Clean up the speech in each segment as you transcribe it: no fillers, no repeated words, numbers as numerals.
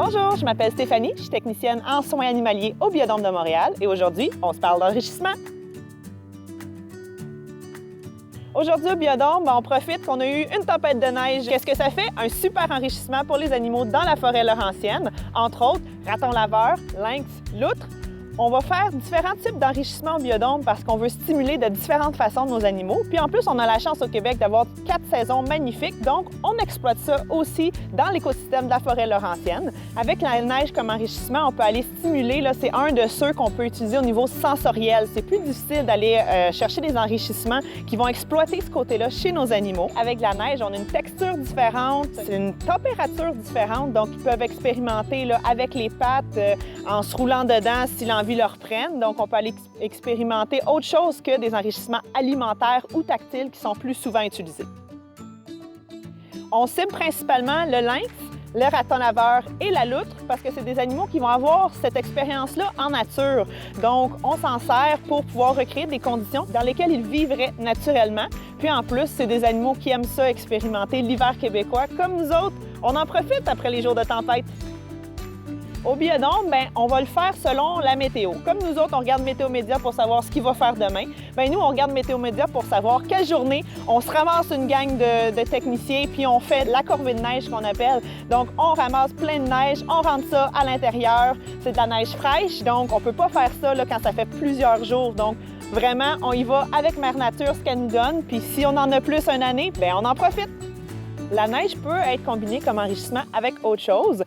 Bonjour, je m'appelle Stéphanie, je suis technicienne en soins animaliers au Biodôme de Montréal et aujourd'hui, on se parle d'enrichissement. Aujourd'hui au Biodôme, on profite qu'on a eu une tempête de neige. Qu'est-ce que ça fait? Un super enrichissement pour les animaux dans la forêt laurentienne, entre autres raton laveur, lynx, loutre. On va faire différents types d'enrichissement au Biodôme parce qu'on veut stimuler de différentes façons nos animaux. Puis en plus, on a la chance au Québec d'avoir 4 saisons magnifiques, donc on exploite ça aussi dans l'écosystème de la forêt laurentienne. Avec la neige comme enrichissement, on peut aller stimuler, c'est un de ceux qu'on peut utiliser au niveau sensoriel. C'est plus difficile d'aller chercher des enrichissements qui vont exploiter ce côté-là chez nos animaux. Avec la neige, on a une texture différente, c'est une température différente, donc ils peuvent expérimenter avec les pattes en se roulant dedans si l'envie leur prenne. Donc, on peut aller expérimenter autre chose que des enrichissements alimentaires ou tactiles qui sont plus souvent utilisés. On cible principalement le lynx, le raton laveur et la loutre parce que c'est des animaux qui vont avoir cette expérience-là en nature. Donc, on s'en sert pour pouvoir recréer des conditions dans lesquelles ils vivraient naturellement. Puis en plus, c'est des animaux qui aiment ça expérimenter l'hiver québécois. Comme nous autres, on en profite après les jours de tempête. Au Biodôme, on va le faire selon la météo. Comme nous autres, on regarde Météo Média pour savoir ce qu'il va faire demain, nous, on regarde Météo Média pour savoir quelle journée on se ramasse une gang de techniciens puis on fait la corvée de neige qu'on appelle. Donc, on ramasse plein de neige, on rentre ça à l'intérieur. C'est de la neige fraîche, donc on ne peut pas faire ça quand ça fait plusieurs jours. Donc, vraiment, on y va avec Mère Nature, ce qu'elle nous donne. Puis si on en a plus une année, on en profite. La neige peut être combinée comme enrichissement avec autre chose.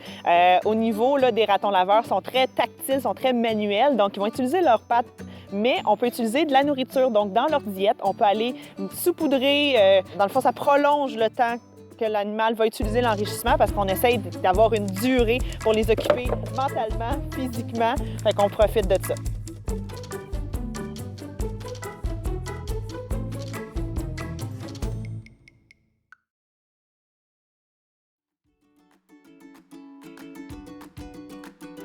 Au niveau des ratons laveurs, sont très tactiles, sont très manuels, donc ils vont utiliser leurs pattes. Mais on peut utiliser de la nourriture, donc dans leur diète, on peut aller saupoudrer. Dans le fond, ça prolonge le temps que l'animal va utiliser l'enrichissement parce qu'on essaye d'avoir une durée pour les occuper mentalement, physiquement. Fait qu'on profite de ça.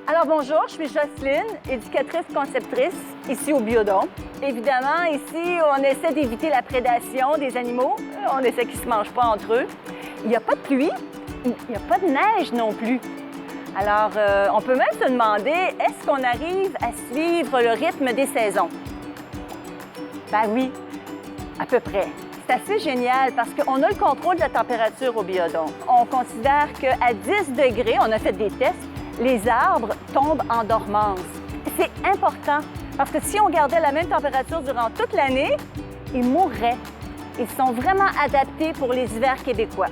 Alors bonjour, je suis Jocelyne, éducatrice conceptrice ici au Biodôme. Évidemment, ici, on essaie d'éviter la prédation des animaux. On essaie qu'ils ne se mangent pas entre eux. Il n'y a pas de pluie, il n'y a pas de neige non plus. Alors, on peut même se demander, est-ce qu'on arrive à suivre le rythme des saisons? Ben oui, à peu près. C'est assez génial parce qu'on a le contrôle de la température au Biodôme. On considère qu'à 10 degrés, on a fait des tests, les arbres tombent en dormance. C'est important parce que si on gardait la même température durant toute l'année, ils mourraient. Ils sont vraiment adaptés pour les hivers québécois.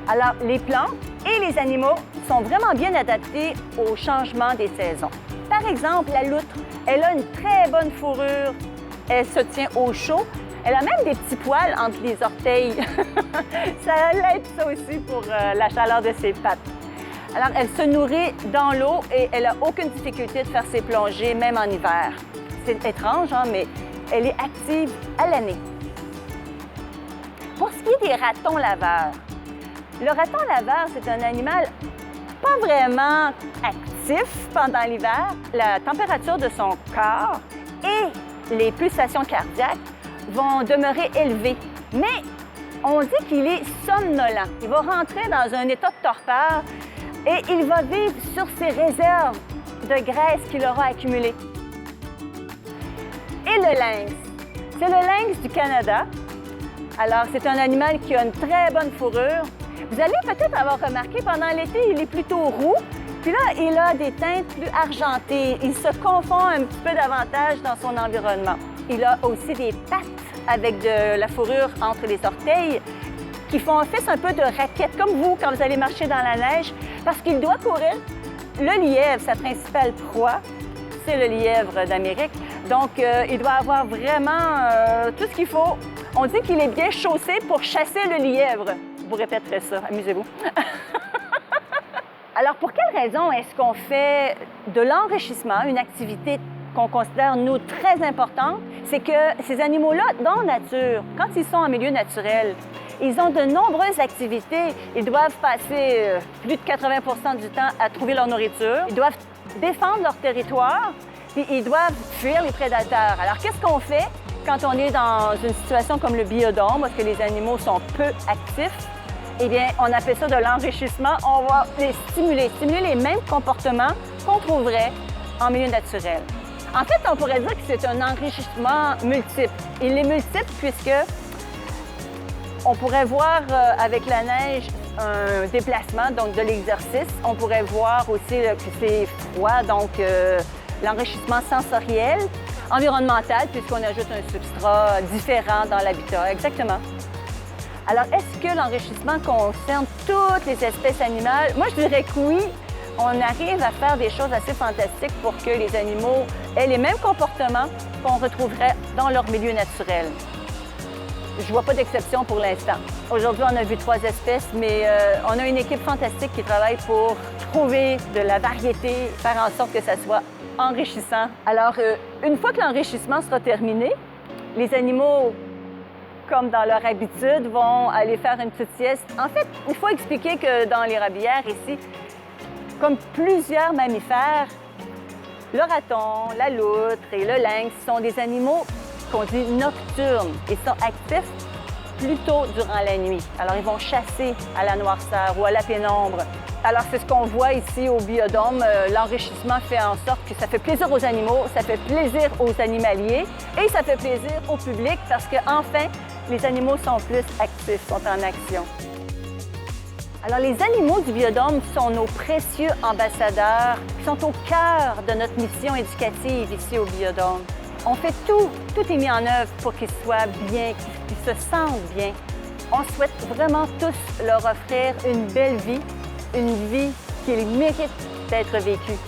Alors, les plantes et les animaux sont vraiment bien adaptés au changement des saisons. Par exemple, la loutre, elle a une très bonne fourrure. Elle se tient au chaud. Elle a même des petits poils entre les orteils. Ça l'aide ça aussi pour la chaleur de ses pattes. Alors, elle se nourrit dans l'eau et elle n'a aucune difficulté de faire ses plongées, même en hiver. C'est étrange, mais elle est active à l'année. Pour ce qui est des ratons laveurs, le raton laveur, c'est un animal pas vraiment actif pendant l'hiver. La température de son corps et les pulsations cardiaques vont demeurer élevées. Mais on dit qu'il est somnolent. Il va rentrer dans un état de torpeur et il va vivre sur ses réserves de graisse qu'il aura accumulées. Et le lynx, c'est le lynx du Canada. Alors, c'est un animal qui a une très bonne fourrure. Vous allez peut-être avoir remarqué, pendant l'été, il est plutôt roux. Puis là, il a des teintes plus argentées. Il se confond un petit peu davantage dans son environnement. Il a aussi des pattes avec de la fourrure entre les orteils qui font office un peu de raquette, comme vous, quand vous allez marcher dans la neige, parce qu'il doit courir. Le lièvre, sa principale proie, c'est le lièvre d'Amérique. Donc, il doit avoir vraiment tout ce qu'il faut. On dit qu'il est bien chaussé pour chasser le lièvre. Vous répéterez ça, amusez-vous. Alors, pour quelle raison est-ce qu'on fait de l'enrichissement une activité qu'on considère, nous, très importante? C'est que ces animaux-là, dans la nature, quand ils sont en milieu naturel, ils ont de nombreuses activités. Ils doivent passer plus de 80 du temps à trouver leur nourriture. Ils doivent défendre leur territoire, puis ils doivent fuir les prédateurs. Alors, qu'est-ce qu'on fait quand on est dans une situation comme le biodôme, où les animaux sont peu actifs? Eh bien, on appelle ça de l'enrichissement. On va les stimuler les mêmes comportements qu'on trouverait en milieu naturel. En fait, on pourrait dire que c'est un enrichissement multiple. Il est multiple puisque on pourrait voir avec la neige un déplacement, donc de l'exercice. On pourrait voir aussi que c'est froid, donc l'enrichissement sensoriel, environnemental, puisqu'on ajoute un substrat différent dans l'habitat. Exactement. Alors, est-ce que l'enrichissement concerne toutes les espèces animales? Moi, je dirais que oui. On arrive à faire des choses assez fantastiques pour que les animaux aient les mêmes comportements qu'on retrouverait dans leur milieu naturel. Je ne vois pas d'exception pour l'instant. Aujourd'hui, on a vu 3 espèces, mais on a une équipe fantastique qui travaille pour trouver de la variété, faire en sorte que ça soit enrichissant. Alors, une fois que l'enrichissement sera terminé, les animaux, comme dans leur habitude, vont aller faire une petite sieste. En fait, il faut expliquer que dans l'érablière, ici, comme plusieurs mammifères, le raton, la loutre et le lynx sont des animaux qu'on dit nocturnes. Ils sont actifs plutôt durant la nuit. Alors, ils vont chasser à la noirceur ou à la pénombre. Alors, c'est ce qu'on voit ici au biodôme. L'enrichissement fait en sorte que ça fait plaisir aux animaux, ça fait plaisir aux animaliers et ça fait plaisir au public parce qu'enfin, les animaux sont plus actifs, sont en action. Alors, les animaux du biodôme sont nos précieux ambassadeurs qui sont au cœur de notre mission éducative ici au biodôme. On fait tout est mis en œuvre pour qu'ils soient bien, qu'ils se sentent bien. On souhaite vraiment tous leur offrir une belle vie, une vie qu'ils méritent d'être vécue.